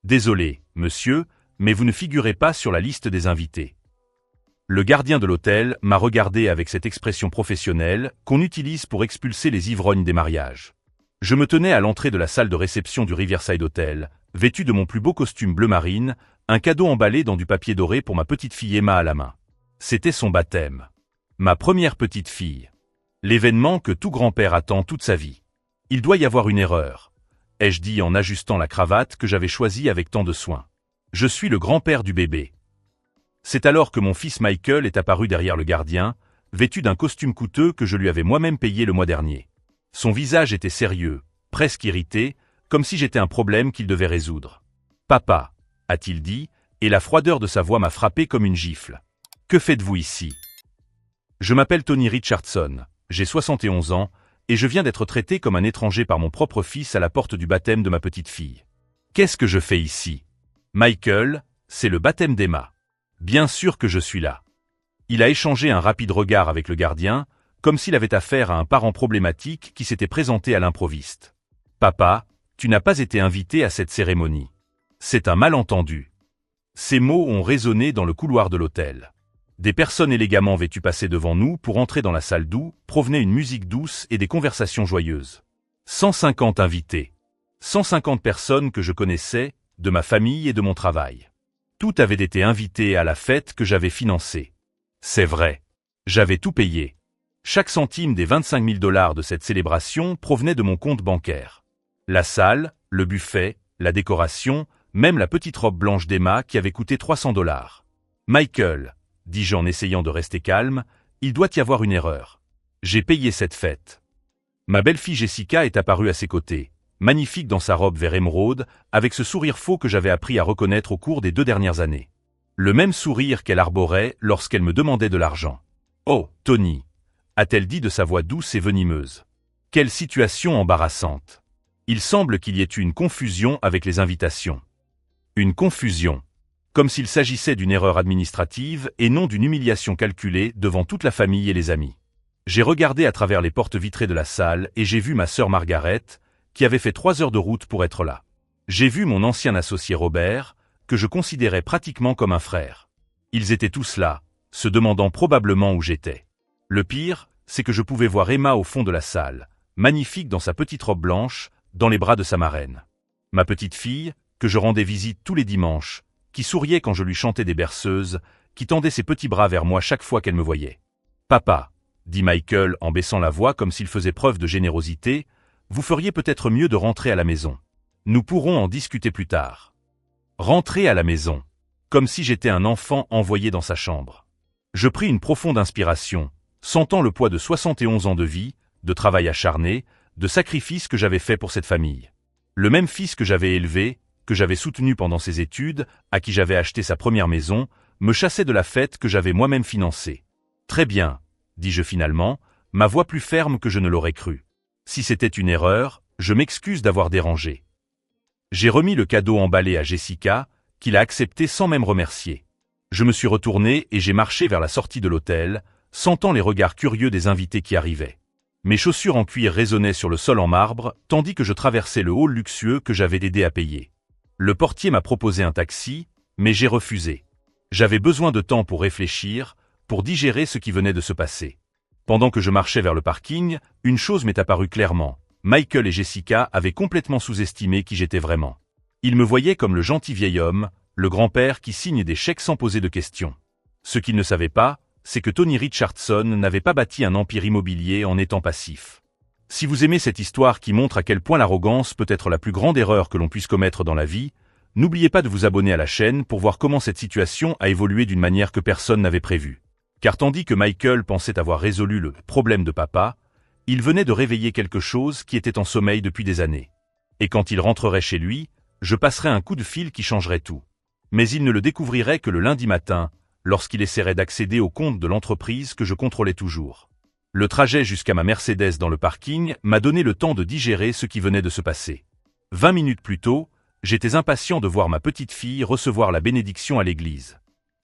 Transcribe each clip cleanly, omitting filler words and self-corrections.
Désolé, monsieur, mais vous ne figurez pas sur la liste des invités. Le gardien de l'hôtel m'a regardé avec cette expression professionnelle qu'on utilise pour expulser les ivrognes des mariages. Je me tenais à l'entrée de la salle de réception du Riverside Hotel, vêtu de mon plus beau costume bleu marine, un cadeau emballé dans du papier doré pour ma petite fille Emma à la main. C'était son baptême. Ma première petite fille. L'événement que tout grand-père attend toute sa vie. Il doit y avoir une erreur, ai-je dit en ajustant la cravate que j'avais choisie avec tant de soin. Je suis le grand-père du bébé. C'est alors que mon fils Michael est apparu derrière le gardien, vêtu d'un costume coûteux que je lui avais moi-même payé le mois dernier. Son visage était sérieux, presque irrité, comme si j'étais un problème qu'il devait résoudre. « Papa », a-t-il dit, et la froideur de sa voix m'a frappé comme une gifle. « Que faites-vous ici ?»« Je m'appelle Tony Richardson, j'ai 71 ans, et je viens d'être traité comme un étranger par mon propre fils à la porte du baptême de ma petite fille. Qu'est-ce que je fais ici ? Michael, c'est le baptême d'Emma. Bien sûr que je suis là. » Il a échangé un rapide regard avec le gardien, comme s'il avait affaire à un parent problématique qui s'était présenté à l'improviste. « Papa, tu n'as pas été invité à cette cérémonie. C'est un malentendu. » Ces mots ont résonné dans le couloir de l'hôtel. Des personnes élégamment vêtues passaient devant nous pour entrer dans la salle d'où provenait une musique douce et des conversations joyeuses. 150 invités. 150 personnes que je connaissais, de ma famille et de mon travail. Tout avait été invité à la fête que j'avais financée. C'est vrai. J'avais tout payé. Chaque centime des 25 000 $ de cette célébration provenait de mon compte bancaire. La salle, le buffet, la décoration, même la petite robe blanche d'Emma qui avait coûté 300 $. Michael, dis-je en essayant de rester calme, il doit y avoir une erreur. J'ai payé cette fête. Ma belle-fille Jessica est apparue à ses côtés, magnifique dans sa robe vert émeraude, avec ce sourire faux que j'avais appris à reconnaître au cours des 2 dernières années. Le même sourire qu'elle arborait lorsqu'elle me demandait de l'argent. « Oh, Tony !» a-t-elle dit de sa voix douce et venimeuse. Quelle situation embarrassante. Il semble qu'il y ait eu une confusion avec les invitations. Une confusion. Comme s'il s'agissait d'une erreur administrative et non d'une humiliation calculée devant toute la famille et les amis. J'ai regardé à travers les portes vitrées de la salle et j'ai vu ma sœur Margaret, qui avait fait 3 heures de route pour être là. J'ai vu mon ancien associé Robert, que je considérais pratiquement comme un frère. Ils étaient tous là, se demandant probablement où j'étais. Le pire, c'est que je pouvais voir Emma au fond de la salle, magnifique dans sa petite robe blanche, dans les bras de sa marraine. Ma petite fille, que je rendais visite tous les dimanches, qui souriait quand je lui chantais des berceuses, qui tendait ses petits bras vers moi chaque fois qu'elle me voyait. « Papa », dit Michael en baissant la voix comme s'il faisait preuve de générosité, « vous feriez peut-être mieux de rentrer à la maison. Nous pourrons en discuter plus tard. » Rentrer à la maison, comme si j'étais un enfant envoyé dans sa chambre. Je pris une profonde inspiration, sentant le poids de 71 ans de vie, de travail acharné, de sacrifices que j'avais fait pour cette famille. Le même fils que j'avais élevé, que j'avais soutenu pendant ses études, à qui j'avais acheté sa première maison, me chassait de la fête que j'avais moi-même financée. « Très bien », dis-je finalement, ma voix plus ferme que je ne l'aurais cru. Si c'était une erreur, je m'excuse d'avoir dérangé. J'ai remis le cadeau emballé à Jessica, qui l'a accepté sans même remercier. Je me suis retourné et j'ai marché vers la sortie de l'hôtel, sentant les regards curieux des invités qui arrivaient. Mes chaussures en cuir résonnaient sur le sol en marbre, tandis que je traversais le hall luxueux que j'avais aidé à payer. Le portier m'a proposé un taxi, mais j'ai refusé. J'avais besoin de temps pour réfléchir, pour digérer ce qui venait de se passer. Pendant que je marchais vers le parking, une chose m'est apparue clairement. Michael et Jessica avaient complètement sous-estimé qui j'étais vraiment. Ils me voyaient comme le gentil vieil homme, le grand-père qui signe des chèques sans poser de questions. Ce qu'ils ne savaient pas, c'est que Tony Richardson n'avait pas bâti un empire immobilier en étant passif. Si vous aimez cette histoire qui montre à quel point l'arrogance peut être la plus grande erreur que l'on puisse commettre dans la vie, n'oubliez pas de vous abonner à la chaîne pour voir comment cette situation a évolué d'une manière que personne n'avait prévue. Car tandis que Michael pensait avoir résolu le problème de papa, il venait de réveiller quelque chose qui était en sommeil depuis des années. Et quand il rentrerait chez lui, je passerais un coup de fil qui changerait tout. Mais il ne le découvrirait que le lundi matin, lorsqu'il essaierait d'accéder au compte de l'entreprise que je contrôlais toujours. Le trajet jusqu'à ma Mercedes dans le parking m'a donné le temps de digérer ce qui venait de se passer. 20 minutes plus tôt, j'étais impatient de voir ma petite fille recevoir la bénédiction à l'église.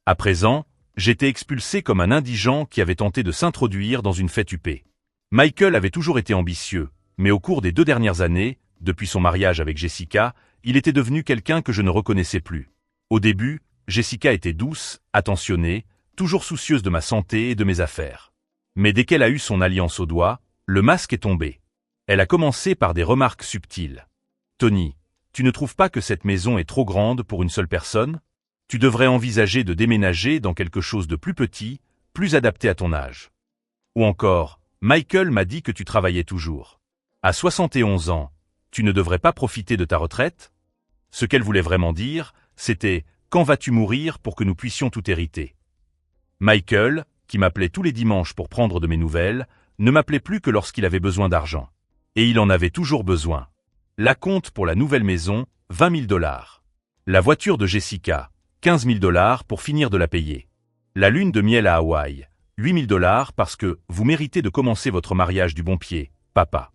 À présent, j'étais expulsé comme un indigent qui avait tenté de s'introduire dans une fête huppée. Michael avait toujours été ambitieux, mais au cours des 2 dernières années, depuis son mariage avec Jessica, il était devenu quelqu'un que je ne reconnaissais plus. Au début, Jessica était douce, attentionnée, toujours soucieuse de ma santé et de mes affaires. Mais dès qu'elle a eu son alliance au doigt, le masque est tombé. Elle a commencé par des remarques subtiles. « Tony, tu ne trouves pas que cette maison est trop grande pour une seule personne ? Tu devrais envisager de déménager dans quelque chose de plus petit, plus adapté à ton âge. » Ou encore, « Michael m'a dit que tu travaillais toujours. À 71 ans, tu ne devrais pas profiter de ta retraite ?» Ce qu'elle voulait vraiment dire, c'était « Quand vas-tu mourir pour que nous puissions tout hériter ?» Michael, qui m'appelait tous les dimanches pour prendre de mes nouvelles, ne m'appelait plus que lorsqu'il avait besoin d'argent. Et il en avait toujours besoin. L'acompte pour la nouvelle maison, 20 000 $. La voiture de Jessica, 15 000 $ pour finir de la payer. La lune de miel à Hawaï, 8 000 $ parce que vous méritez de commencer votre mariage du bon pied, papa.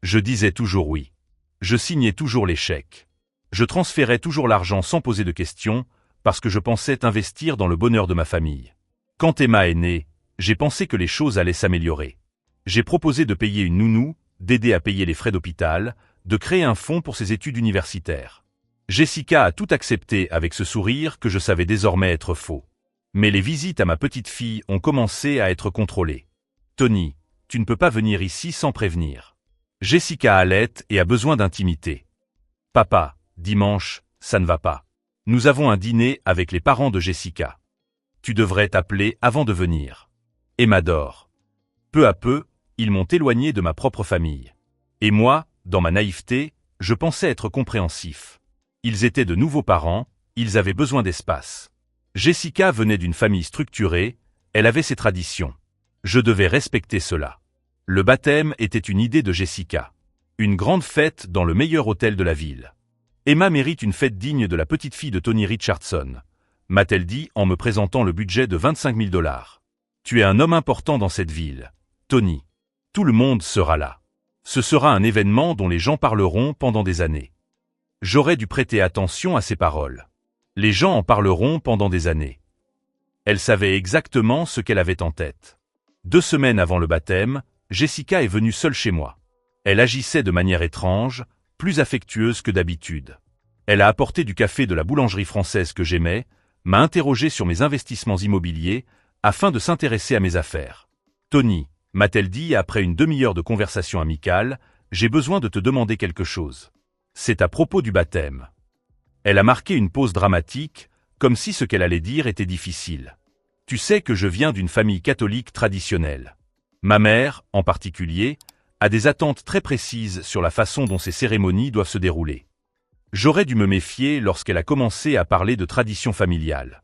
Je disais toujours oui. Je signais toujours les chèques. Je transférais toujours l'argent sans poser de questions, parce que je pensais investir dans le bonheur de ma famille. Quand Emma est née, j'ai pensé que les choses allaient s'améliorer. J'ai proposé de payer une nounou, d'aider à payer les frais d'hôpital, de créer un fonds pour ses études universitaires. Jessica a tout accepté avec ce sourire que je savais désormais être faux. Mais les visites à ma petite fille ont commencé à être contrôlées. « Tony, tu ne peux pas venir ici sans prévenir. Jessica allait et a besoin d'intimité. »« Papa, dimanche, ça ne va pas. Nous avons un dîner avec les parents de Jessica. Tu devrais t'appeler avant de venir. Emma dort. » Peu à peu, ils m'ont éloigné de ma propre famille. Et moi, dans ma naïveté, je pensais être compréhensif. Ils étaient de nouveaux parents, ils avaient besoin d'espace. Jessica venait d'une famille structurée, elle avait ses traditions. Je devais respecter cela. Le baptême était une idée de Jessica. Une grande fête dans le meilleur hôtel de la ville. Emma mérite une fête digne de la petite fille de Tony Richardson, m'a-t-elle dit en me présentant le budget de 25 000 $. Tu es un homme important dans cette ville, Tony. Tout le monde sera là. Ce sera un événement dont les gens parleront pendant des années. J'aurais dû prêter attention à ses paroles. Les gens en parleront pendant des années. Elle savait exactement ce qu'elle avait en tête. 2 semaines avant le baptême, Jessica est venue seule chez moi. Elle agissait de manière étrange, plus affectueuse que d'habitude. Elle a apporté du café de la boulangerie française que j'aimais, m'a interrogé sur mes investissements immobiliers, afin de s'intéresser à mes affaires. « Tony, m'a-t-elle dit après une demi-heure de conversation amicale, j'ai besoin de te demander quelque chose. C'est à propos du baptême. » Elle a marqué une pause dramatique, comme si ce qu'elle allait dire était difficile. « Tu sais que je viens d'une famille catholique traditionnelle. Ma mère, en particulier, a des attentes très précises sur la façon dont ces cérémonies doivent se dérouler. J'aurais dû me méfier lorsqu'elle a commencé à parler de tradition familiale.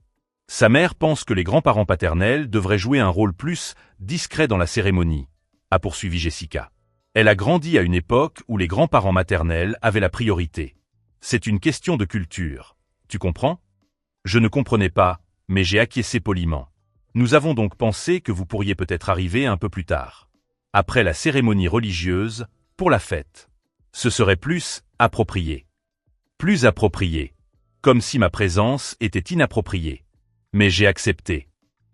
Sa mère pense que les grands-parents paternels devraient jouer un rôle plus discret dans la cérémonie, a poursuivi Jessica. Elle a grandi à une époque où les grands-parents maternels avaient la priorité. C'est une question de culture. Tu comprends ? Je ne comprenais pas, mais j'ai acquiescé poliment. Nous avons donc pensé que vous pourriez peut-être arriver un peu plus tard. Après la cérémonie religieuse, pour la fête. Ce serait plus approprié. Plus approprié. Comme si ma présence était inappropriée. Mais j'ai accepté.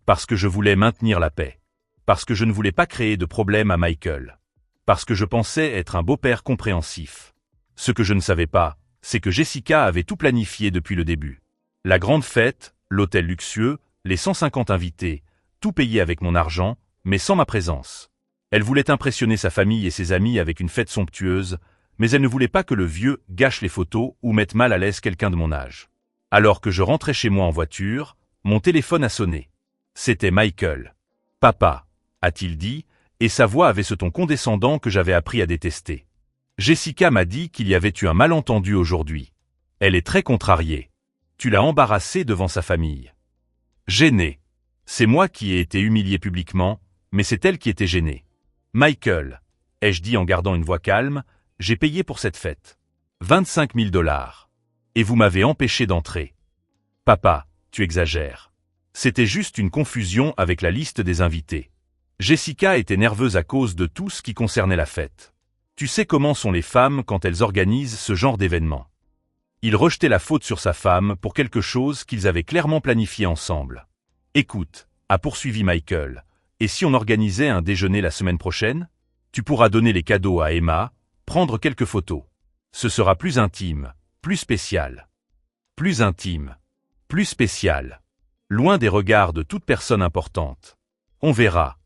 Parce que je voulais maintenir la paix. Parce que je ne voulais pas créer de problème à Michael. Parce que je pensais être un beau-père compréhensif. Ce que je ne savais pas, c'est que Jessica avait tout planifié depuis le début. La grande fête, l'hôtel luxueux, les 150 invités, tout payé avec mon argent, mais sans ma présence. Elle voulait impressionner sa famille et ses amis avec une fête somptueuse, mais elle ne voulait pas que le vieux gâche les photos ou mette mal à l'aise quelqu'un de mon âge. Alors que je rentrais chez moi en voiture, mon téléphone a sonné. C'était Michael. « Papa », a-t-il dit, et sa voix avait ce ton condescendant que j'avais appris à détester. Jessica m'a dit qu'il y avait eu un malentendu aujourd'hui. Elle est très contrariée. Tu l'as embarrassée devant sa famille. Gênée. C'est moi qui ai été humilié publiquement, mais c'est elle qui était gênée. Michael, ai-je dit en gardant une voix calme, j'ai payé pour cette fête. 25 000 $. Et vous m'avez empêché d'entrer. Papa, tu exagères. C'était juste une confusion avec la liste des invités. Jessica était nerveuse à cause de tout ce qui concernait la fête. Tu sais comment sont les femmes quand elles organisent ce genre d'événement. Il rejetait la faute sur sa femme pour quelque chose qu'ils avaient clairement planifié ensemble. Écoute, a poursuivi Michael, et si on organisait un déjeuner la semaine prochaine? Tu pourras donner les cadeaux à Emma, prendre quelques photos. Ce sera plus intime, plus spécial. Plus intime. Plus spécial. Loin des regards de toute personne importante. On verra,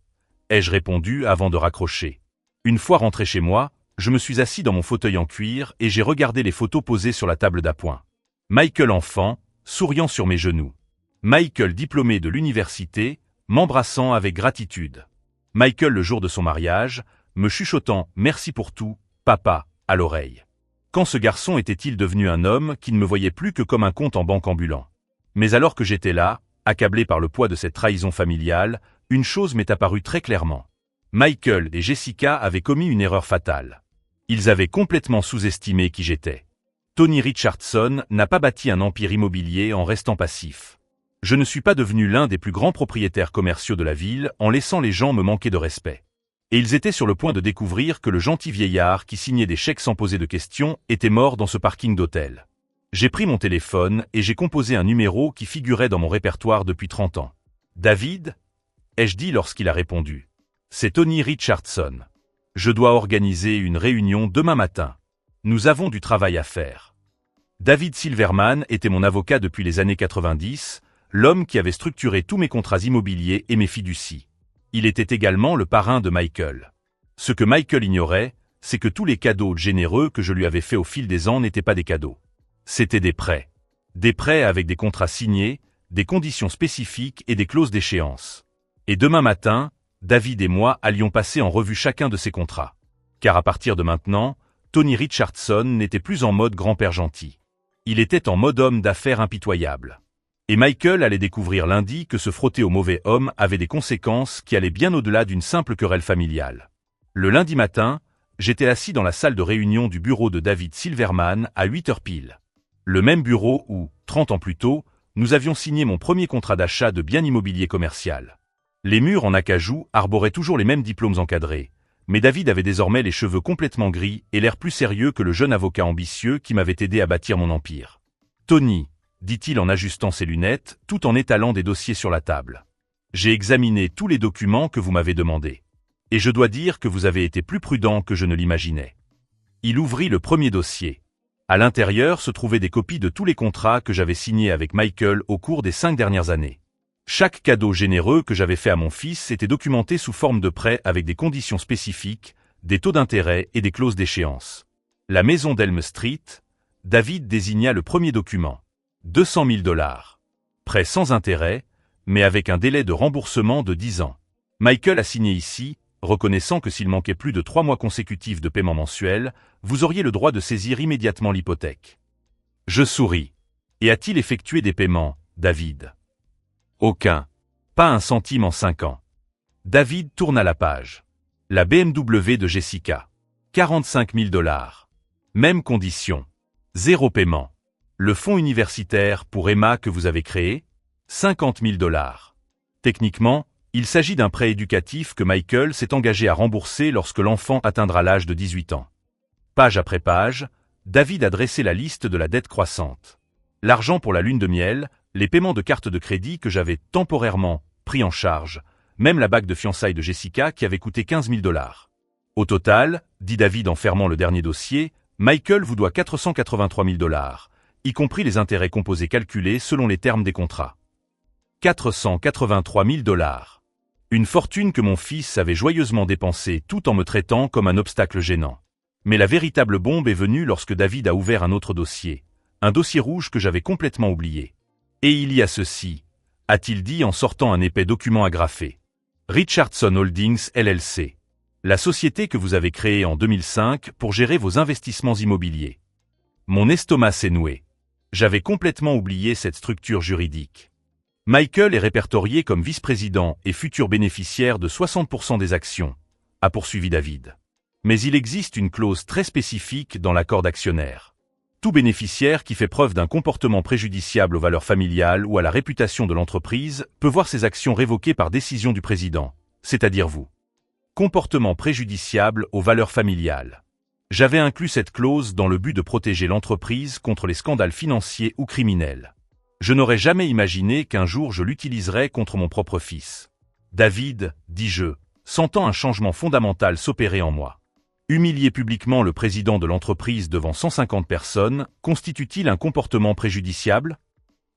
ai-je répondu avant de raccrocher. Une fois rentré chez moi, je me suis assis dans mon fauteuil en cuir et j'ai regardé les photos posées sur la table d'appoint. Michael enfant, souriant sur mes genoux. Michael diplômé de l'université, m'embrassant avec gratitude. Michael le jour de son mariage, me chuchotant « Merci pour tout, papa », à l'oreille. Quand ce garçon était-il devenu un homme qui ne me voyait plus que comme un compte en banque ambulant? Mais alors que j'étais là, accablé par le poids de cette trahison familiale, une chose m'est apparue très clairement. Michael et Jessica avaient commis une erreur fatale. Ils avaient complètement sous-estimé qui j'étais. Tony Richardson n'a pas bâti un empire immobilier en restant passif. Je ne suis pas devenu l'un des plus grands propriétaires commerciaux de la ville en laissant les gens me manquer de respect. Et ils étaient sur le point de découvrir que le gentil vieillard qui signait des chèques sans poser de questions était mort dans ce parking d'hôtel. J'ai pris mon téléphone et j'ai composé un numéro qui figurait dans mon répertoire depuis 30 ans. « David ?» ai-je dit lorsqu'il a répondu. « C'est Tony Richardson. Je dois organiser une réunion demain matin. Nous avons du travail à faire. » David Silverman était mon avocat depuis les années 90, l'homme qui avait structuré tous mes contrats immobiliers et mes fiducies. Il était également le parrain de Michael. Ce que Michael ignorait, c'est que tous les cadeaux généreux que je lui avais faits au fil des ans n'étaient pas des cadeaux. C'étaient des prêts. Des prêts avec des contrats signés, des conditions spécifiques et des clauses d'échéance. Et demain matin, David et moi allions passer en revue chacun de ces contrats. Car à partir de maintenant, Tony Richardson n'était plus en mode grand-père gentil. Il était en mode homme d'affaires impitoyable. Et Michael allait découvrir lundi que se frotter au mauvais homme avait des conséquences qui allaient bien au-delà d'une simple querelle familiale. Le lundi matin, j'étais assis dans la salle de réunion du bureau de David Silverman à 8h pile. Le même bureau où, 30 ans plus tôt, nous avions signé mon premier contrat d'achat de bien immobilier commercial. Les murs en acajou arboraient toujours les mêmes diplômes encadrés, mais David avait désormais les cheveux complètement gris et l'air plus sérieux que le jeune avocat ambitieux qui m'avait aidé à bâtir mon empire. « Tony », dit-il en ajustant ses lunettes, tout en étalant des dossiers sur la table. « J'ai examiné tous les documents que vous m'avez demandés. Et je dois dire que vous avez été plus prudent que je ne l'imaginais. » Il ouvrit le premier dossier. À l'intérieur se trouvaient des copies de tous les contrats que j'avais signés avec Michael au cours des 5 dernières années. Chaque cadeau généreux que j'avais fait à mon fils était documenté sous forme de prêt avec des conditions spécifiques, des taux d'intérêt et des clauses d'échéance. La maison d'Elm Street, David désigna le premier document. 200 000 $. Prêt sans intérêt, mais avec un délai de remboursement de 10 ans. Michael a signé ici, reconnaissant que s'il manquait plus de 3 mois consécutifs de paiement mensuel, vous auriez le droit de saisir immédiatement l'hypothèque. Je souris. Et a-t-il effectué des paiements, David? Aucun. Pas un centime en 5 ans. David tourna la page. La BMW de Jessica. 45 000 $. Même condition. 0 paiement. Le fonds universitaire pour Emma que vous avez créé. 50 000 $. Techniquement, il s'agit d'un prêt éducatif que Michael s'est engagé à rembourser lorsque l'enfant atteindra l'âge de 18 ans. Page après page, David a dressé la liste de la dette croissante. L'argent pour la lune de miel, les paiements de carte de crédit que j'avais temporairement pris en charge, même la bague de fiançailles de Jessica qui avait coûté 15 000 $. Au total, dit David en fermant le dernier dossier, Michael vous doit 483 000 $, y compris les intérêts composés calculés selon les termes des contrats. 483 000 $. Une fortune que mon fils avait joyeusement dépensée tout en me traitant comme un obstacle gênant. Mais la véritable bombe est venue lorsque David a ouvert un autre dossier, un dossier rouge que j'avais complètement oublié. Et il y a ceci, a-t-il dit en sortant un épais document agrafé. Richardson Holdings LLC. La société que vous avez créée en 2005 pour gérer vos investissements immobiliers. Mon estomac s'est noué. J'avais complètement oublié cette structure juridique. Michael est répertorié comme vice-président et futur bénéficiaire de 60% des actions, a poursuivi David. Mais il existe une clause très spécifique dans l'accord d'actionnaire. Tout bénéficiaire qui fait preuve d'un comportement préjudiciable aux valeurs familiales ou à la réputation de l'entreprise peut voir ses actions révoquées par décision du président, c'est-à-dire vous. Comportement préjudiciable aux valeurs familiales. J'avais inclus cette clause dans le but de protéger l'entreprise contre les scandales financiers ou criminels. Je n'aurais jamais imaginé qu'un jour je l'utiliserais contre mon propre fils. David, dis-je, sentant un changement fondamental s'opérer en moi. Humilier publiquement le président de l'entreprise devant 150 personnes constitue-t-il un comportement préjudiciable?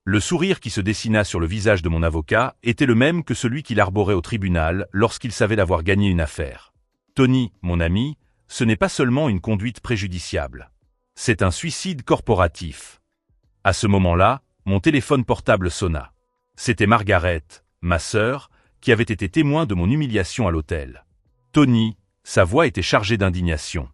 Le sourire qui se dessina sur le visage de mon avocat était le même que celui qu'il arborait au tribunal lorsqu'il savait d'avoir gagné une affaire. Tony, mon ami, ce n'est pas seulement une conduite préjudiciable. C'est un suicide corporatif. À ce moment-là, mon téléphone portable sonna. C'était Margaret, ma sœur, qui avait été témoin de mon humiliation à l'hôtel. Tony, sa voix était chargée d'indignation.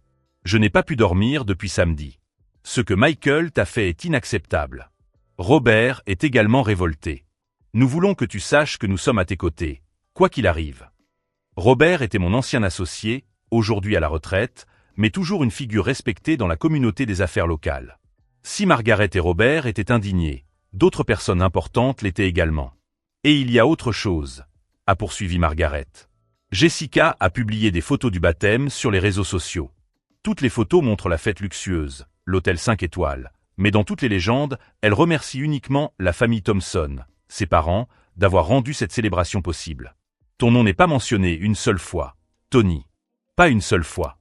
Je n'ai pas pu dormir depuis samedi. Ce que Michael t'a fait est inacceptable. Robert est également révolté. Nous voulons que tu saches que nous sommes à tes côtés, quoi qu'il arrive. Robert était mon ancien associé, aujourd'hui à la retraite, mais toujours une figure respectée dans la communauté des affaires locales. Si Margaret et Robert étaient indignés, d'autres personnes importantes l'étaient également. Et il y a autre chose, a poursuivi Margaret. Jessica a publié des photos du baptême sur les réseaux sociaux. Toutes les photos montrent la fête luxueuse, l'hôtel 5 étoiles, mais dans toutes les légendes, elle remercie uniquement la famille Thompson, ses parents, d'avoir rendu cette célébration possible. Ton nom n'est pas mentionné une seule fois, Tony. Pas une seule fois.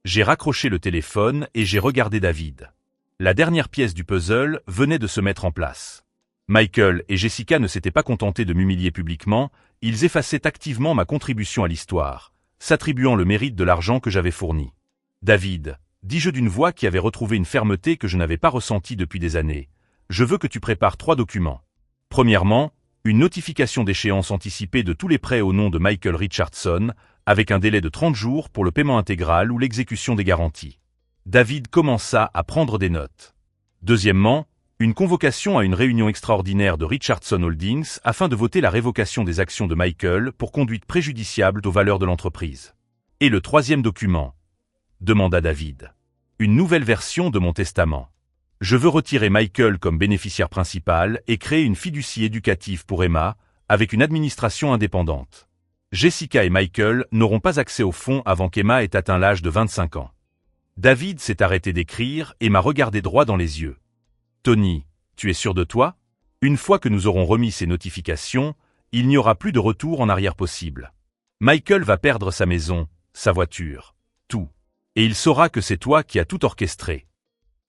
J'ai raccroché le téléphone et j'ai regardé David. La dernière pièce du puzzle venait de se mettre en place. Michael et Jessica ne s'étaient pas contentés de m'humilier publiquement, ils effaçaient activement ma contribution à l'histoire, s'attribuant le mérite de l'argent que j'avais fourni. David, dis-je d'une voix qui avait retrouvé une fermeté que je n'avais pas ressentie depuis des années, je veux que tu prépares 3 documents. Premièrement, une notification d'échéance anticipée de tous les prêts au nom de Michael Richardson, avec un délai de 30 jours pour le paiement intégral ou l'exécution des garanties. David commença à prendre des notes. Deuxièmement, une convocation à une réunion extraordinaire de Richardson Holdings afin de voter la révocation des actions de Michael pour conduite préjudiciable aux valeurs de l'entreprise. Et le troisième document, demanda David. Une nouvelle version de mon testament. Je veux retirer Michael comme bénéficiaire principal et créer une fiducie éducative pour Emma, avec une administration indépendante. Jessica et Michael n'auront pas accès aux fonds avant qu'Emma ait atteint l'âge de 25 ans. David s'est arrêté d'écrire et m'a regardé droit dans les yeux. Tony, tu es sûr de toi? Une fois que nous aurons remis ces notifications, il n'y aura plus de retour en arrière possible. Michael va perdre sa maison, sa voiture, tout. Et il saura que c'est toi qui as tout orchestré.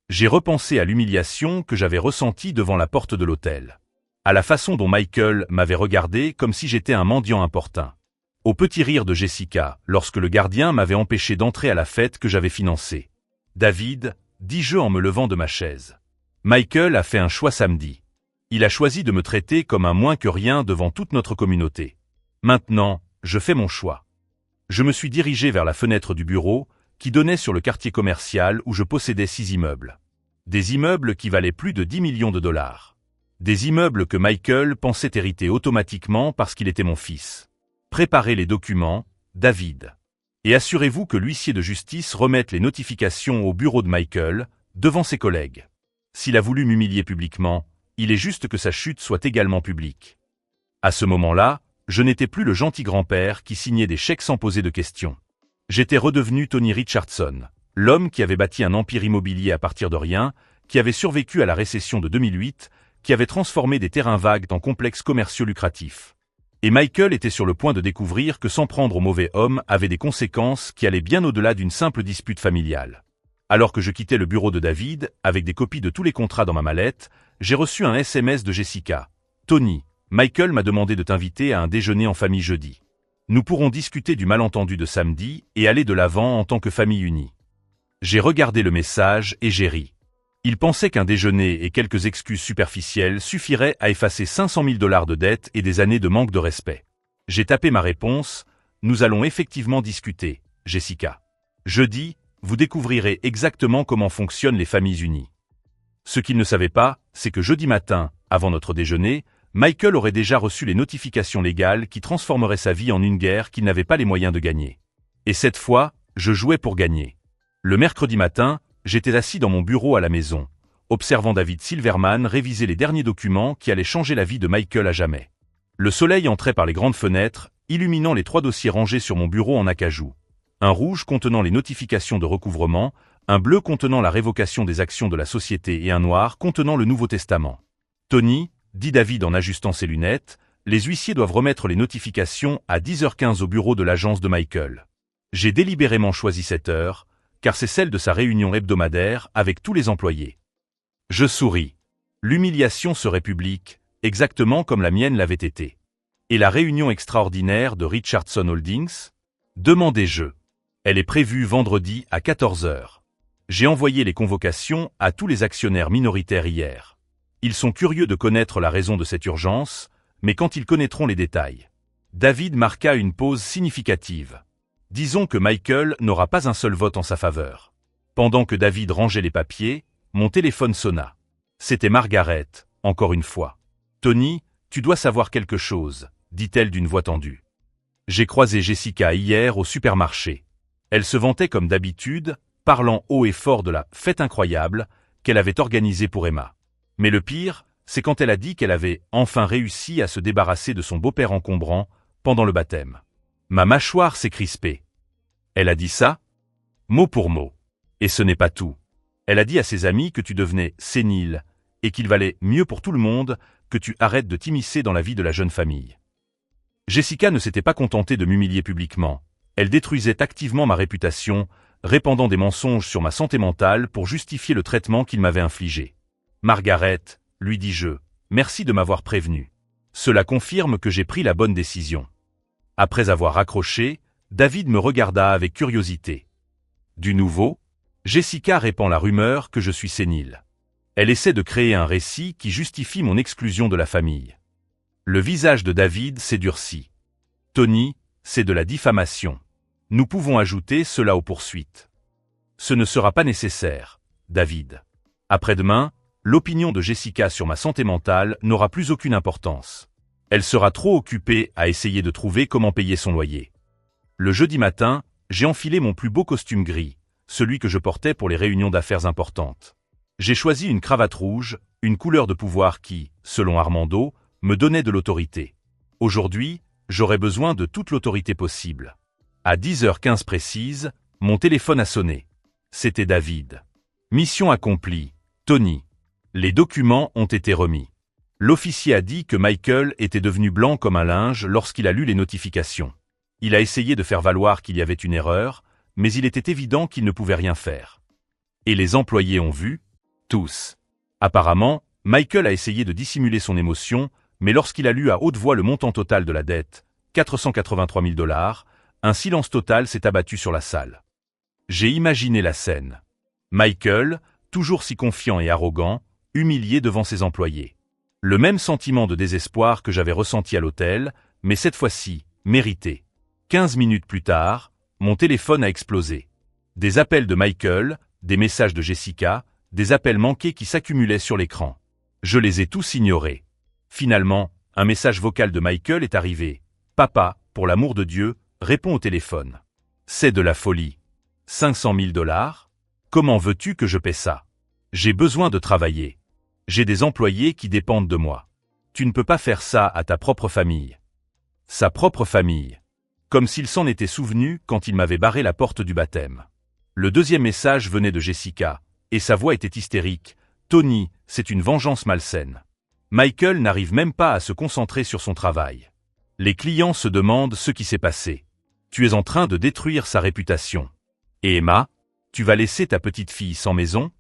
J'ai repensé à l'humiliation que j'avais ressentie devant la porte de l'hôtel. À la façon dont Michael m'avait regardé comme si j'étais un mendiant importun. Au petit rire de Jessica, lorsque le gardien m'avait empêché d'entrer à la fête que j'avais financée. David, dis-je en me levant de ma chaise. Michael a fait un choix samedi. Il a choisi de me traiter comme un moins que rien devant toute notre communauté. Maintenant, je fais mon choix. Je me suis dirigé vers la fenêtre du bureau, qui donnait sur le quartier commercial où je possédais 6 immeubles. Des immeubles qui valaient plus de 10 millions de dollars. Des immeubles que Michael pensait hériter automatiquement parce qu'il était mon fils. Préparez les documents, David. Et assurez-vous que l'huissier de justice remette les notifications au bureau de Michael, devant ses collègues. S'il a voulu m'humilier publiquement, il est juste que sa chute soit également publique. À ce moment-là, je n'étais plus le gentil grand-père qui signait des chèques sans poser de questions. J'étais redevenu Tony Richardson, l'homme qui avait bâti un empire immobilier à partir de rien, qui avait survécu à la récession de 2008, qui avait transformé des terrains vagues en complexes commerciaux lucratifs. Et Michael était sur le point de découvrir que s'en prendre au mauvais homme avait des conséquences qui allaient bien au-delà d'une simple dispute familiale. Alors que je quittais le bureau de David, avec des copies de tous les contrats dans ma mallette, j'ai reçu un SMS de Jessica. Tony, Michael m'a demandé de t'inviter à un déjeuner en famille jeudi. Nous pourrons discuter du malentendu de samedi et aller de l'avant en tant que famille unie. J'ai regardé le message et j'ai ri. Il pensait qu'un déjeuner et quelques excuses superficielles suffiraient à effacer 500 000 $ de dettes et des années de manque de respect. J'ai tapé ma réponse. Nous allons effectivement discuter, Jessica. Jeudi, vous découvrirez exactement comment fonctionnent les familles unies. Ce qu'il ne savait pas, c'est que jeudi matin, avant notre déjeuner, Michael aurait déjà reçu les notifications légales qui transformeraient sa vie en une guerre qu'il n'avait pas les moyens de gagner. Et cette fois, je jouais pour gagner. Le mercredi matin, j'étais assis dans mon bureau à la maison, observant David Silverman réviser les derniers documents qui allaient changer la vie de Michael à jamais. Le soleil entrait par les grandes fenêtres, illuminant les 3 dossiers rangés sur mon bureau en acajou. Un rouge contenant les notifications de recouvrement, un bleu contenant la révocation des actions de la société et un noir contenant le Nouveau Testament. Tony, dit David en ajustant ses lunettes, les huissiers doivent remettre les notifications à 10h15 au bureau de l'agence de Michael. J'ai délibérément choisi cette heure, car c'est celle de sa réunion hebdomadaire avec tous les employés. Je souris. L'humiliation serait publique, exactement comme la mienne l'avait été. Et la réunion extraordinaire de Richardson Holdings? Demandai-je. Elle est prévue vendredi à 14 heures. J'ai envoyé les convocations à tous les actionnaires minoritaires hier. Ils sont curieux de connaître la raison de cette urgence, mais quand ils connaîtront les détails. David marqua une pause significative. Disons que Michael n'aura pas un seul vote en sa faveur. Pendant que David rangeait les papiers, mon téléphone sonna. C'était Margaret, encore une fois. « Tony, tu dois savoir quelque chose, » dit-elle d'une voix tendue. J'ai croisé Jessica hier au supermarché. Elle se vantait comme d'habitude, parlant haut et fort de la « fête incroyable » qu'elle avait organisée pour Emma. Mais le pire, c'est quand elle a dit qu'elle avait enfin réussi à se débarrasser de son beau-père encombrant pendant le baptême. Ma mâchoire s'est crispée. Elle a dit ça? Mot pour mot. Et ce n'est pas tout. Elle a dit à ses amis que tu devenais sénile et qu'il valait mieux pour tout le monde que tu arrêtes de t'immiscer dans la vie de la jeune famille. Jessica ne s'était pas contentée de m'humilier publiquement. Elle détruisait activement ma réputation, répandant des mensonges sur ma santé mentale pour justifier le traitement qu'il m'avait infligé. Margaret, lui dis-je, merci de m'avoir prévenu. Cela confirme que j'ai pris la bonne décision. Après avoir raccroché, David me regarda avec curiosité. Du nouveau, Jessica répand la rumeur que je suis sénile. Elle essaie de créer un récit qui justifie mon exclusion de la famille. Le visage de David s'est durci. Tony, c'est de la diffamation. Nous pouvons ajouter cela aux poursuites. Ce ne sera pas nécessaire, David. Après-demain, l'opinion de Jessica sur ma santé mentale n'aura plus aucune importance. Elle sera trop occupée à essayer de trouver comment payer son loyer. Le jeudi matin, j'ai enfilé mon plus beau costume gris, celui que je portais pour les réunions d'affaires importantes. J'ai choisi une cravate rouge, une couleur de pouvoir qui, selon Armando, me donnait de l'autorité. Aujourd'hui, j'aurais besoin de toute l'autorité possible. À 10h15 précise, mon téléphone a sonné. C'était David. Mission accomplie, Tony. Les documents ont été remis. L'officier a dit que Michael était devenu blanc comme un linge lorsqu'il a lu les notifications. Il a essayé de faire valoir qu'il y avait une erreur, mais il était évident qu'il ne pouvait rien faire. Et les employés ont vu, tous. Apparemment, Michael a essayé de dissimuler son émotion, mais lorsqu'il a lu à haute voix le montant total de la dette, 483 000 $, un silence total s'est abattu sur la salle. J'ai imaginé la scène. Michael, toujours si confiant et arrogant, humilié devant ses employés. Le même sentiment de désespoir que j'avais ressenti à l'hôtel, mais cette fois-ci, mérité. 15 minutes plus tard, mon téléphone a explosé. Des appels de Michael, des messages de Jessica, des appels manqués qui s'accumulaient sur l'écran. Je les ai tous ignorés. Finalement, un message vocal de Michael est arrivé. « Papa, pour l'amour de Dieu, réponds au téléphone. » C'est de la folie. 500 000 $? Comment veux-tu que je paie ça? J'ai besoin de travailler. J'ai des employés qui dépendent de moi. Tu ne peux pas faire ça à ta propre famille. Sa propre famille. Comme s'il s'en était souvenu quand il m'avait barré la porte du baptême. Le deuxième message venait de Jessica, et sa voix était hystérique. « Tony, c'est une vengeance malsaine. » Michael n'arrive même pas à se concentrer sur son travail. Les clients se demandent ce qui s'est passé. Tu es en train de détruire sa réputation. Et Emma, tu vas laisser ta petite fille sans maison?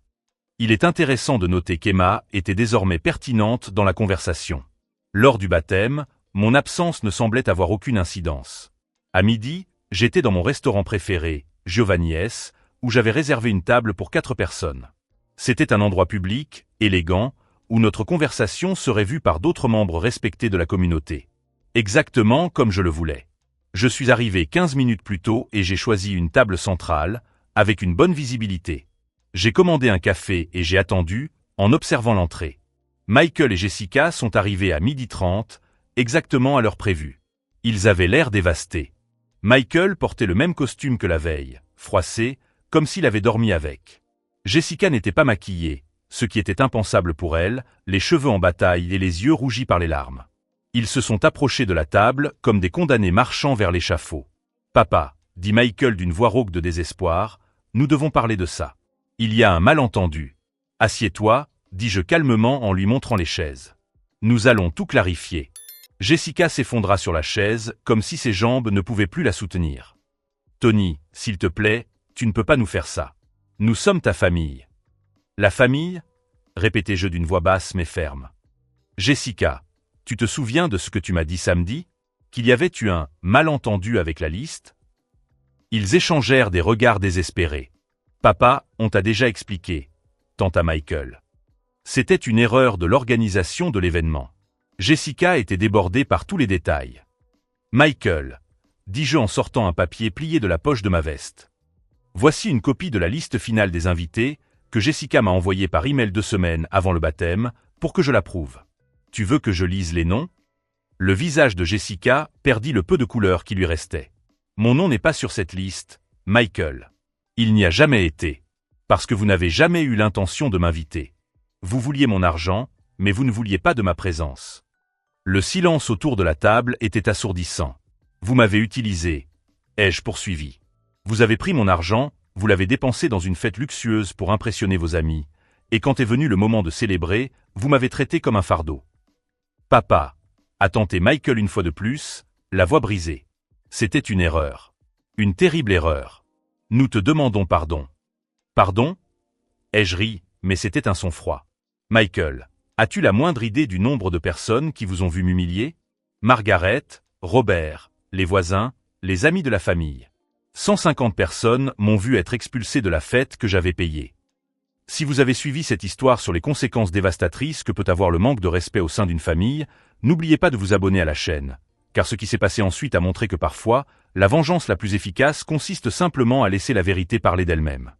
Il est intéressant de noter qu'Emma était désormais pertinente dans la conversation. Lors du baptême, mon absence ne semblait avoir aucune incidence. À midi, j'étais dans mon restaurant préféré, Giovanni's, où j'avais réservé une table pour 4 personnes. C'était un endroit public, élégant, où notre conversation serait vue par d'autres membres respectés de la communauté. Exactement comme je le voulais. Je suis arrivé 15 minutes plus tôt et j'ai choisi une table centrale, avec une bonne visibilité. J'ai commandé un café et j'ai attendu, en observant l'entrée. Michael et Jessica sont arrivés à 12h30, exactement à l'heure prévue. Ils avaient l'air dévastés. Michael portait le même costume que la veille, froissé, comme s'il avait dormi avec. Jessica n'était pas maquillée, ce qui était impensable pour elle, les cheveux en bataille et les yeux rougis par les larmes. Ils se sont approchés de la table comme des condamnés marchant vers l'échafaud. « Papa, » dit Michael d'une voix rauque de désespoir, « nous devons parler de ça. Il y a un malentendu. Assieds-toi, » dis-je calmement en lui montrant les chaises. Nous allons tout clarifier. Jessica s'effondra sur la chaise, comme si ses jambes ne pouvaient plus la soutenir. Tony, s'il te plaît, tu ne peux pas nous faire ça. Nous sommes ta famille. La famille? Répétai-je d'une voix basse mais ferme. Jessica, tu te souviens de ce que tu m'as dit samedi? Qu'il y avait eu un malentendu avec la liste? Ils échangèrent des regards désespérés. Papa, on t'a déjà expliqué, tenta Michael. C'était une erreur de l'organisation de l'événement. Jessica était débordée par tous les détails. Michael, dis-je en sortant un papier plié de la poche de ma veste. Voici une copie de la liste finale des invités que Jessica m'a envoyée par email 2 semaines avant le baptême pour que je l'approuve. Tu veux que je lise les noms? Le visage de Jessica perdit le peu de couleur qui lui restait. Mon nom n'est pas sur cette liste, Michael. Il n'y a jamais été. Parce que vous n'avez jamais eu l'intention de m'inviter. Vous vouliez mon argent, mais vous ne vouliez pas de ma présence. Le silence autour de la table était assourdissant. Vous m'avez utilisé, ai-je poursuivi. Vous avez pris mon argent, vous l'avez dépensé dans une fête luxueuse pour impressionner vos amis, et quand est venu le moment de célébrer, vous m'avez traité comme un fardeau. Papa, a tenté Michael une fois de plus, la voix brisée. C'était une erreur. Une terrible erreur. Nous te demandons pardon. Pardon? Ai-je ri, mais c'était un sang-froid. Michael, as-tu la moindre idée du nombre de personnes qui vous ont vu m'humilier? Margaret, Robert, les voisins, les amis de la famille. 150 personnes m'ont vu être expulsé de la fête que j'avais payée. Si vous avez suivi cette histoire sur les conséquences dévastatrices que peut avoir le manque de respect au sein d'une famille, n'oubliez pas de vous abonner à la chaîne, car ce qui s'est passé ensuite a montré que parfois, la vengeance la plus efficace consiste simplement à laisser la vérité parler d'elle-même.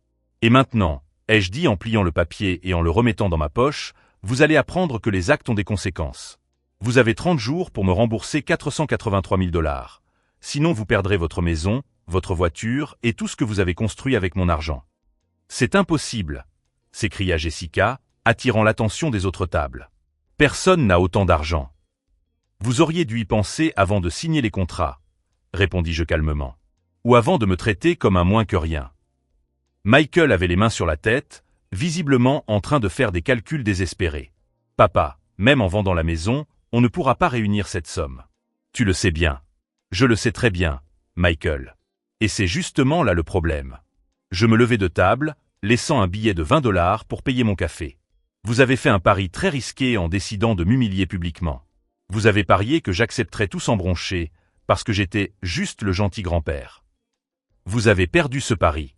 Et maintenant, ai-je dit en pliant le papier et en le remettant dans ma poche, vous allez apprendre que les actes ont des conséquences. Vous avez 30 jours pour me rembourser 483 000 $. Sinon vous perdrez votre maison, votre voiture et tout ce que vous avez construit avec mon argent. C'est impossible, s'écria Jessica, attirant l'attention des autres tables. Personne n'a autant d'argent. Vous auriez dû y penser avant de signer les contrats, répondis-je calmement. Ou avant de me traiter comme un moins que rien. Michael avait les mains sur la tête, visiblement en train de faire des calculs désespérés. Papa, même en vendant la maison, on ne pourra pas réunir cette somme. Tu le sais bien. Je le sais très bien, Michael. Et c'est justement là le problème. Je me levai de table, laissant un billet de 20 $ pour payer mon café. Vous avez fait un pari très risqué en décidant de m'humilier publiquement. Vous avez parié que j'accepterais tout sans broncher, parce que j'étais juste le gentil grand-père. Vous avez perdu ce pari.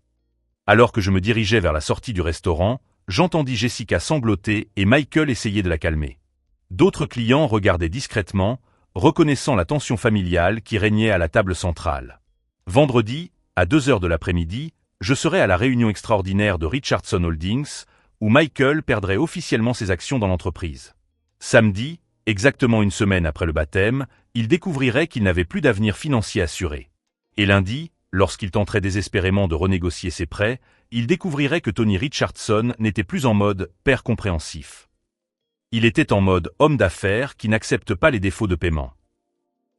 Alors que je me dirigeais vers la sortie du restaurant, j'entendis Jessica sangloter et Michael essayer de la calmer. D'autres clients regardaient discrètement, reconnaissant la tension familiale qui régnait à la table centrale. Vendredi, à 2h de l'après-midi, je serai à la réunion extraordinaire de Richardson Holdings, où Michael perdrait officiellement ses actions dans l'entreprise. Samedi, exactement une semaine après le baptême, il découvrirait qu'il n'avait plus d'avenir financier assuré. Et lundi, lorsqu'il tenterait désespérément de renégocier ses prêts, il découvrirait que Tony Richardson n'était plus en mode « père compréhensif ». Il était en mode « homme d'affaires qui n'accepte pas les défauts de paiement ».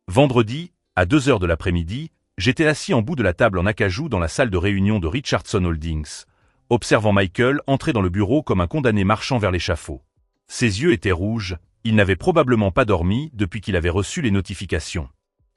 Vendredi, à 2h de l'après-midi, j'étais assis en bout de la table en acajou dans la salle de réunion de Richardson Holdings, observant Michael entrer dans le bureau comme un condamné marchant vers l'échafaud. Ses yeux étaient rouges, il n'avait probablement pas dormi depuis qu'il avait reçu les notifications.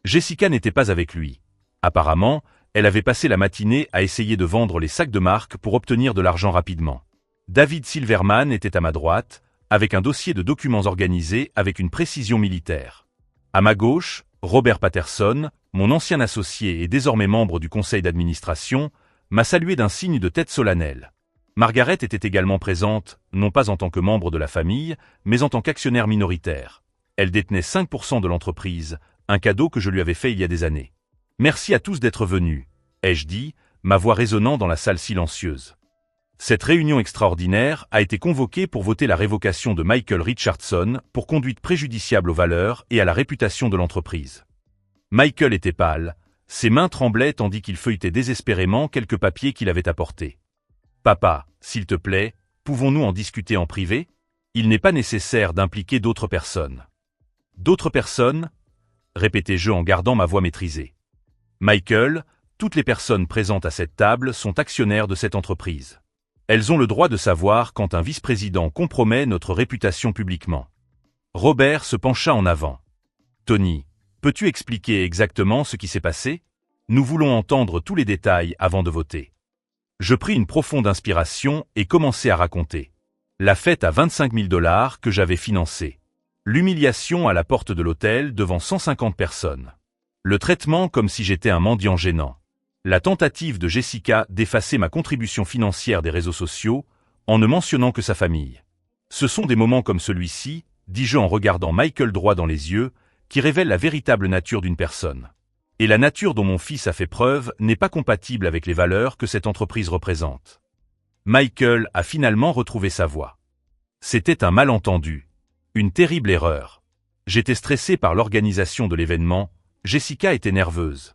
Jessica n'était pas avec lui. Apparemment, elle avait passé la matinée à essayer de vendre les sacs de marque pour obtenir de l'argent rapidement. David Silverman était à ma droite, avec un dossier de documents organisés avec une précision militaire. À ma gauche, Robert Patterson, mon ancien associé et désormais membre du conseil d'administration, m'a salué d'un signe de tête solennel. Margaret était également présente, non pas en tant que membre de la famille, mais en tant qu'actionnaire minoritaire. Elle détenait 5% de l'entreprise, un cadeau que je lui avais fait il y a des années. Merci à tous d'être venus, ai-je dit, ma voix résonnant dans la salle silencieuse. Cette réunion extraordinaire a été convoquée pour voter la révocation de Michael Richardson pour conduite préjudiciable aux valeurs et à la réputation de l'entreprise. Michael était pâle, ses mains tremblaient tandis qu'il feuilletait désespérément quelques papiers qu'il avait apportés. « Papa, s'il te plaît, pouvons-nous en discuter en privé? Il n'est pas nécessaire d'impliquer d'autres personnes. » « D'autres personnes ?» répétai-je en gardant ma voix maîtrisée. « Michael, toutes les personnes présentes à cette table sont actionnaires de cette entreprise. Elles ont le droit de savoir quand un vice-président compromet notre réputation publiquement. » Robert se pencha en avant. « Tony, peux-tu expliquer exactement ce qui s'est passé? » Nous voulons entendre tous les détails avant de voter. Je pris une profonde inspiration et commençai à raconter. La fête à 25 000 $ que j'avais financée. L'humiliation à la porte de l'hôtel devant 150 personnes. Le traitement comme si j'étais un mendiant gênant. La tentative de Jessica d'effacer ma contribution financière des réseaux sociaux en ne mentionnant que sa famille. Ce sont des moments comme celui-ci, dis-je en regardant Michael droit dans les yeux, qui révèlent la véritable nature d'une personne. Et la nature dont mon fils a fait preuve n'est pas compatible avec les valeurs que cette entreprise représente. Michael a finalement retrouvé sa voie. C'était un malentendu. Une terrible erreur. J'étais stressé par l'organisation de l'événement, Jessica était nerveuse.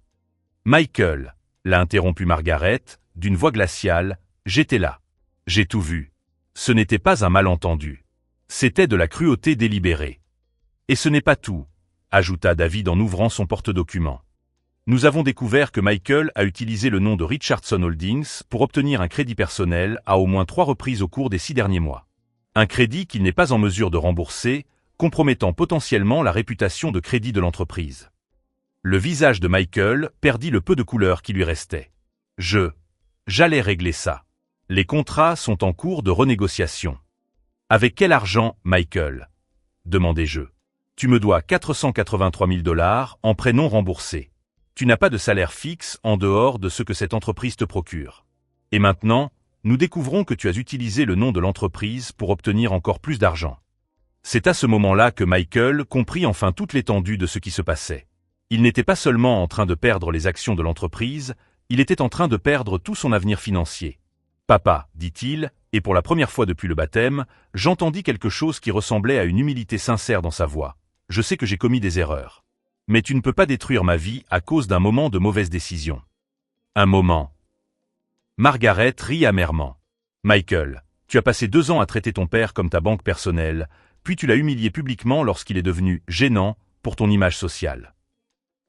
Michael, l'a interrompu Margaret, d'une voix glaciale, j'étais là. J'ai tout vu. Ce n'était pas un malentendu. C'était de la cruauté délibérée. Et ce n'est pas tout, ajouta David en ouvrant son porte-documents. Nous avons découvert que Michael a utilisé le nom de Richardson Holdings pour obtenir un crédit personnel à au moins 3 reprises au cours des 6 derniers mois. Un crédit qu'il n'est pas en mesure de rembourser, compromettant potentiellement la réputation de crédit de l'entreprise. Le visage de Michael perdit le peu de couleur qui lui restait. J'allais régler ça. Les contrats sont en cours de renégociation. Avec quel argent, Michael? Demandai-je. Tu me dois 483 000 $ en prêts non remboursés. Tu n'as pas de salaire fixe en dehors de ce que cette entreprise te procure. Et maintenant, nous découvrons que tu as utilisé le nom de l'entreprise pour obtenir encore plus d'argent. C'est à ce moment-là que Michael comprit enfin toute l'étendue de ce qui se passait. Il n'était pas seulement en train de perdre les actions de l'entreprise, il était en train de perdre tout son avenir financier. « Papa », dit-il, et pour la première fois depuis le baptême, j'entendis quelque chose qui ressemblait à une humilité sincère dans sa voix. « Je sais que j'ai commis des erreurs. Mais tu ne peux pas détruire ma vie à cause d'un moment de mauvaise décision. » Un moment. Margaret rit amèrement. « Michael, tu as passé 2 ans à traiter ton père comme ta banque personnelle, puis tu l'as humilié publiquement lorsqu'il est devenu gênant pour ton image sociale. »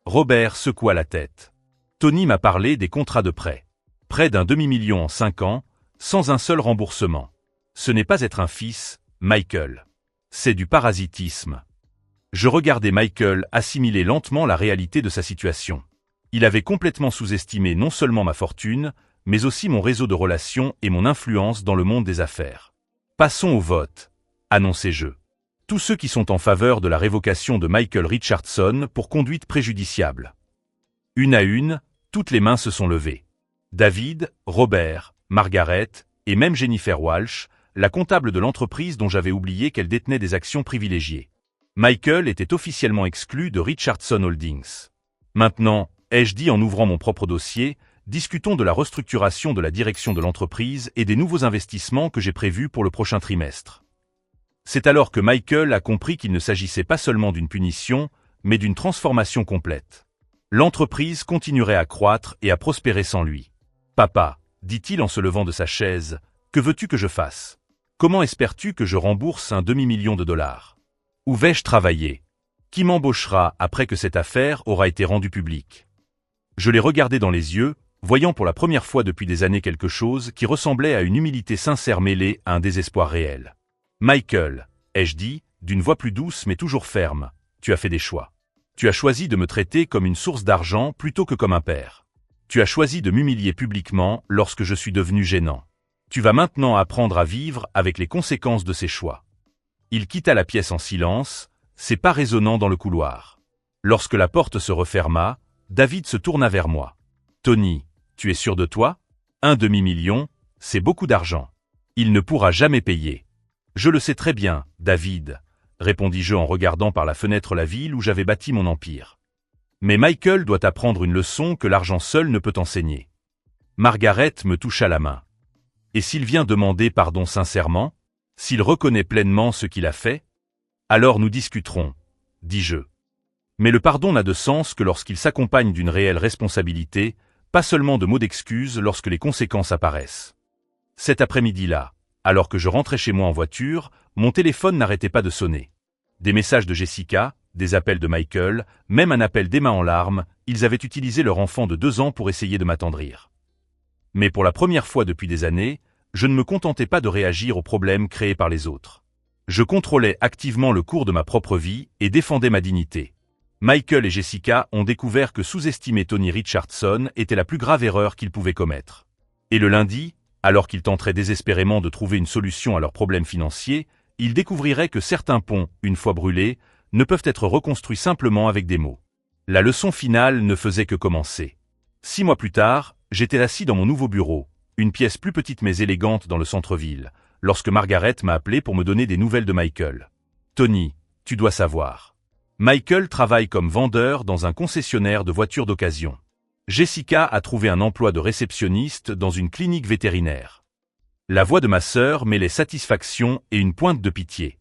Robert secoua la tête. Tony m'a parlé des contrats de prêt. Près d'un demi-million en 5 ans, sans un seul remboursement. Ce n'est pas être un fils, Michael. C'est du parasitisme. Je regardais Michael assimiler lentement la réalité de sa situation. Il avait complètement sous-estimé non seulement ma fortune, mais aussi mon réseau de relations et mon influence dans le monde des affaires. Passons au vote, annonçai-je. Tous ceux qui sont en faveur de la révocation de Michael Richardson pour conduite préjudiciable. Une à une, toutes les mains se sont levées. David, Robert, Margaret, et même Jennifer Walsh, la comptable de l'entreprise dont j'avais oublié qu'elle détenait des actions privilégiées. Michael était officiellement exclu de Richardson Holdings. Maintenant, ai-je dit en ouvrant mon propre dossier, discutons de la restructuration de la direction de l'entreprise et des nouveaux investissements que j'ai prévus pour le prochain trimestre. C'est alors que Michael a compris qu'il ne s'agissait pas seulement d'une punition, mais d'une transformation complète. L'entreprise continuerait à croître et à prospérer sans lui. « Papa, dit-il en se levant de sa chaise, que veux-tu que je fasse? Comment espères-tu que je rembourse un demi-million de dollars? Où vais-je travailler? Qui m'embauchera après que cette affaire aura été rendue publique? » Je l'ai regardé dans les yeux, voyant pour la première fois depuis des années quelque chose qui ressemblait à une humilité sincère mêlée à un désespoir réel. « Michael, ai-je dit, d'une voix plus douce mais toujours ferme, tu as fait des choix. Tu as choisi de me traiter comme une source d'argent plutôt que comme un père. Tu as choisi de m'humilier publiquement lorsque je suis devenu gênant. Tu vas maintenant apprendre à vivre avec les conséquences de ces choix. » Il quitta la pièce en silence, ses pas résonnant dans le couloir. Lorsque la porte se referma, David se tourna vers moi. « Tony, tu es sûr de toi? Un demi-million, c'est beaucoup d'argent. Il ne pourra jamais payer. » « Je le sais très bien, David, » répondis-je en regardant par la fenêtre la ville où j'avais bâti mon empire. « Mais Michael doit apprendre une leçon que l'argent seul ne peut enseigner. » Margaret me toucha la main. « Et s'il vient demander pardon sincèrement? S'il reconnaît pleinement ce qu'il a fait? Alors nous discuterons, » dis-je. Mais le pardon n'a de sens que lorsqu'il s'accompagne d'une réelle responsabilité, pas seulement de mots d'excuse lorsque les conséquences apparaissent. Cet après-midi-là, alors que je rentrais chez moi en voiture, mon téléphone n'arrêtait pas de sonner. Des messages de Jessica, des appels de Michael, même un appel d'Emma en larmes, ils avaient utilisé leur enfant de 2 ans pour essayer de m'attendrir. Mais pour la première fois depuis des années, je ne me contentais pas de réagir aux problèmes créés par les autres. Je contrôlais activement le cours de ma propre vie et défendais ma dignité. Michael et Jessica ont découvert que sous-estimer Tony Richardson était la plus grave erreur qu'ils pouvaient commettre. Et le lundi, alors qu'ils tenteraient désespérément de trouver une solution à leurs problèmes financiers, ils découvriraient que certains ponts, une fois brûlés, ne peuvent être reconstruits simplement avec des mots. La leçon finale ne faisait que commencer. 6 mois plus tard, j'étais assis dans mon nouveau bureau, une pièce plus petite mais élégante dans le centre-ville, lorsque Margaret m'a appelé pour me donner des nouvelles de Michael. « Tony, tu dois savoir. Michael travaille comme vendeur dans un concessionnaire de voitures d'occasion. Jessica a trouvé un emploi de réceptionniste dans une clinique vétérinaire. » La voix de ma sœur mêlait satisfaction et une pointe de pitié.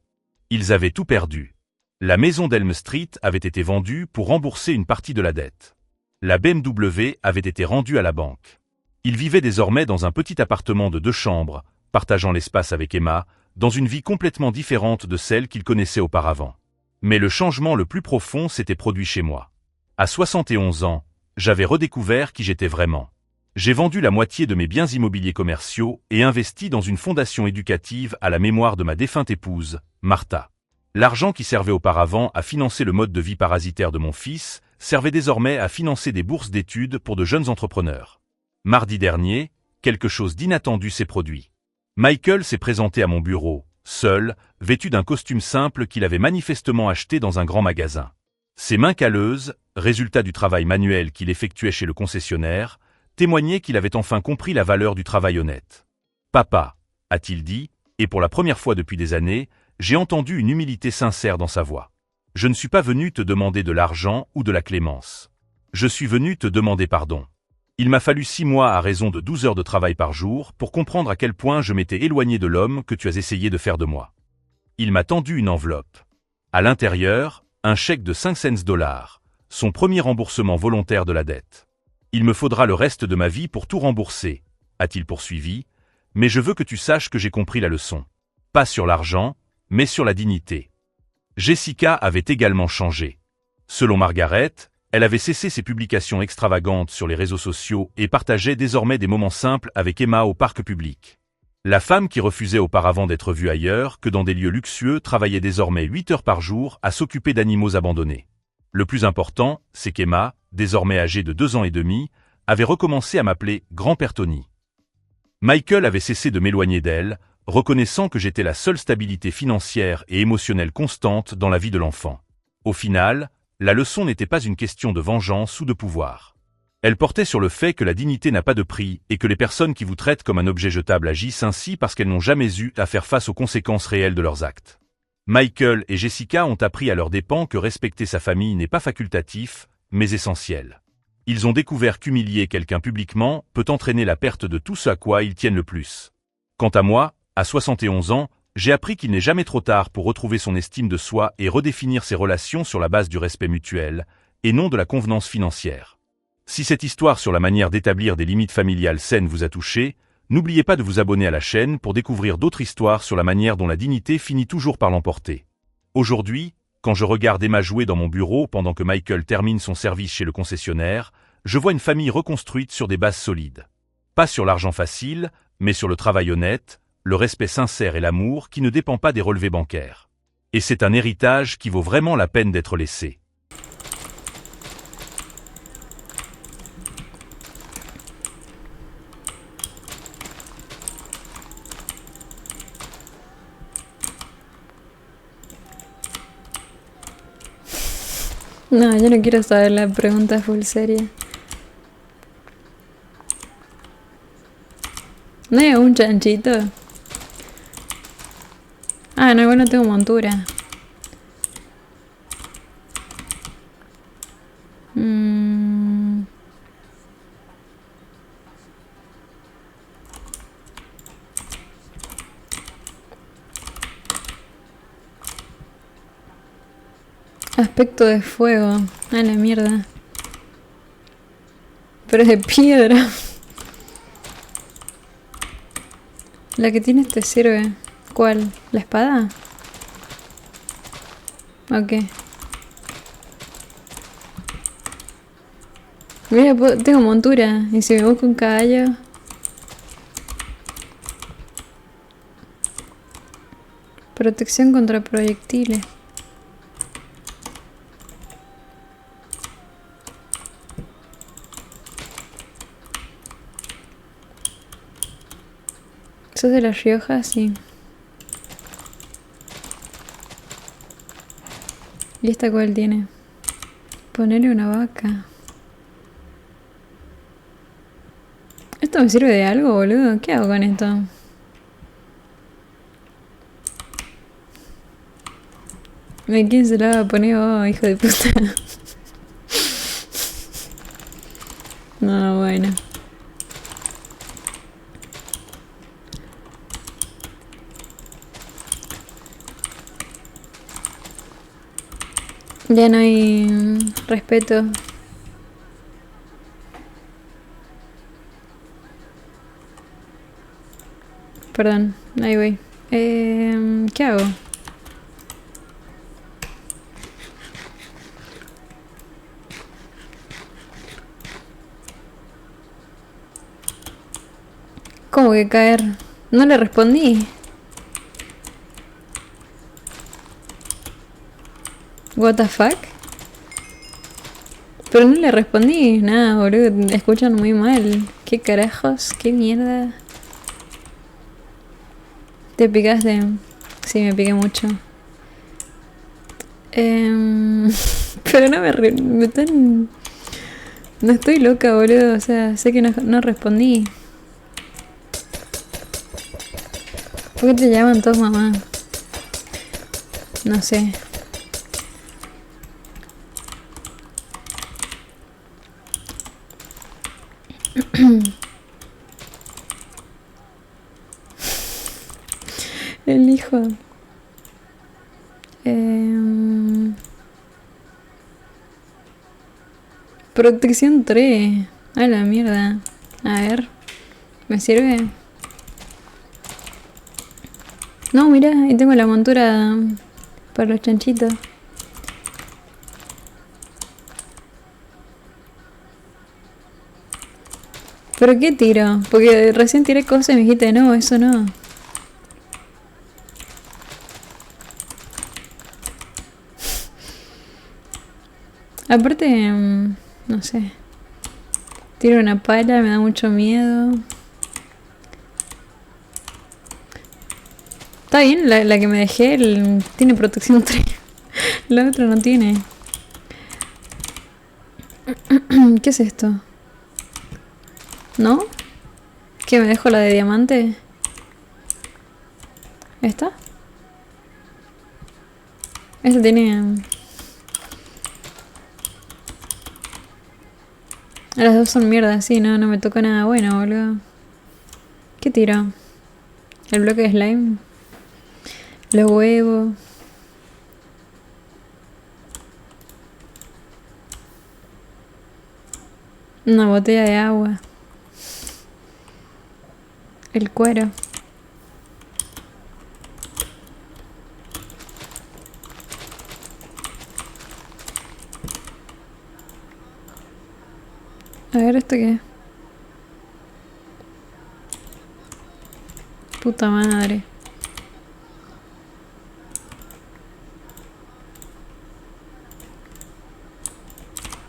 Ils avaient tout perdu. La maison d'Elm Street avait été vendue pour rembourser une partie de la dette. La BMW avait été rendue à la banque. Ils vivaient désormais dans un petit appartement de 2 chambres, partageant l'espace avec Emma, dans une vie complètement différente de celle qu'ils connaissaient auparavant. Mais le changement le plus profond s'était produit chez moi. À 71 ans, j'avais redécouvert qui j'étais vraiment. J'ai vendu la moitié de mes biens immobiliers commerciaux et investi dans une fondation éducative à la mémoire de ma défunte épouse, Martha. L'argent qui servait auparavant à financer le mode de vie parasitaire de mon fils servait désormais à financer des bourses d'études pour de jeunes entrepreneurs. Mardi dernier, quelque chose d'inattendu s'est produit. Michael s'est présenté à mon bureau, seul, vêtu d'un costume simple qu'il avait manifestement acheté dans un grand magasin. Ses mains calleuses, résultat du travail manuel qu'il effectuait chez le concessionnaire, témoignaient qu'il avait enfin compris la valeur du travail honnête. « Papa », a-t-il dit, et pour la première fois depuis des années, j'ai entendu une humilité sincère dans sa voix. « Je ne suis pas venu te demander de l'argent ou de la clémence. Je suis venu te demander pardon. Il m'a fallu 6 mois à raison de 12 heures de travail par jour pour comprendre à quel point je m'étais éloigné de l'homme que tu as essayé de faire de moi. » Il m'a tendu une enveloppe. À l'intérieur, un chèque de 5 cents, son premier remboursement volontaire de la dette. « Il me faudra le reste de ma vie pour tout rembourser, » a-t-il poursuivi, « mais je veux que tu saches que j'ai compris la leçon. Pas sur l'argent, mais sur la dignité. » Jessica avait également changé. Selon Margaret, elle avait cessé ses publications extravagantes sur les réseaux sociaux et partageait désormais des moments simples avec Emma au parc public. La femme qui refusait auparavant d'être vue ailleurs que dans des lieux luxueux travaillait désormais 8 heures par jour à s'occuper d'animaux abandonnés. Le plus important, c'est qu'Emma, désormais âgée de 2 ans et demi, avait recommencé à m'appeler Grand-Père Tony. Michael avait cessé de m'éloigner d'elle, reconnaissant que j'étais la seule stabilité financière et émotionnelle constante dans la vie de l'enfant. Au final, la leçon n'était pas une question de vengeance ou de pouvoir. Elle portait sur le fait que la dignité n'a pas de prix et que les personnes qui vous traitent comme un objet jetable agissent ainsi parce qu'elles n'ont jamais eu à faire face aux conséquences réelles de leurs actes. Michael et Jessica ont appris à leurs dépens que respecter sa famille n'est pas facultatif, mais essentiel. Ils ont découvert qu'humilier quelqu'un publiquement peut entraîner la perte de tout ce à quoi ils tiennent le plus. Quant à moi, à 71 ans, j'ai appris qu'il n'est jamais trop tard pour retrouver son estime de soi et redéfinir ses relations sur la base du respect mutuel, et non de la convenance financière. Si cette histoire sur la manière d'établir des limites familiales saines vous a touché, n'oubliez pas de vous abonner à la chaîne pour découvrir d'autres histoires sur la manière dont la dignité finit toujours par l'emporter. Aujourd'hui, quand je regarde Emma jouer dans mon bureau pendant que Michael termine son service chez le concessionnaire, je vois une famille reconstruite sur des bases solides. Pas sur l'argent facile, mais sur le travail honnête, le respect sincère et l'amour qui ne dépend pas des relevés bancaires. Et c'est un héritage qui vaut vraiment la peine d'être laissé. No, yo no quiero saber la pregunta full seria. ¿No hay un chanchito? Ah, no, igual no tengo montura. Aspecto de fuego. Ah, la mierda. Pero es de piedra. La que tienes te sirve. ¿Cuál? ¿La espada? Ok. Mira, tengo montura. Y si me busco un caballo. Protección contra proyectiles. ¿Sos de La Rioja? Sí. ¿Y esta cuál tiene? Ponerle una vaca. ¿Esto me sirve de algo, boludo? ¿Qué hago con esto? ¿Quién se la va a poner? Oh, hijo de puta. No, bueno. Ya no hay respeto. Perdón, ahí voy. ¿Qué hago? ¿Cómo que caer? No le respondí. What the fuck? Pero no le respondí. Nada, boludo. Escuchan muy mal. ¿Qué carajos? ¿Qué mierda? ¿Te picaste? Sí, me piqué mucho. Pero no me están... No estoy loca, boludo. O sea, sé que no respondí. ¿Por qué te llaman todos mamá? No sé. El hijo. Protección 3. A la mierda. A ver. ¿Me sirve? No, mira, ahí tengo la montura para los chanchitos. ¿Pero qué tiro? Porque recién tiré cosas y me dijiste, no, eso no. Aparte, no sé. Tiro una pala, me da mucho miedo. Está bien, la que me dejé tiene protección 3. La otra no tiene. ¿Qué es esto? ¿No? ¿Qué me dejo la de diamante? ¿Esta? Esta tiene... Las dos son mierda, sí, no me toca nada bueno, boludo. ¿Qué tiro? El bloque de slime. Los huevos. Una botella de agua. El cuero. A ver, ¿esto qué es? Puta madre.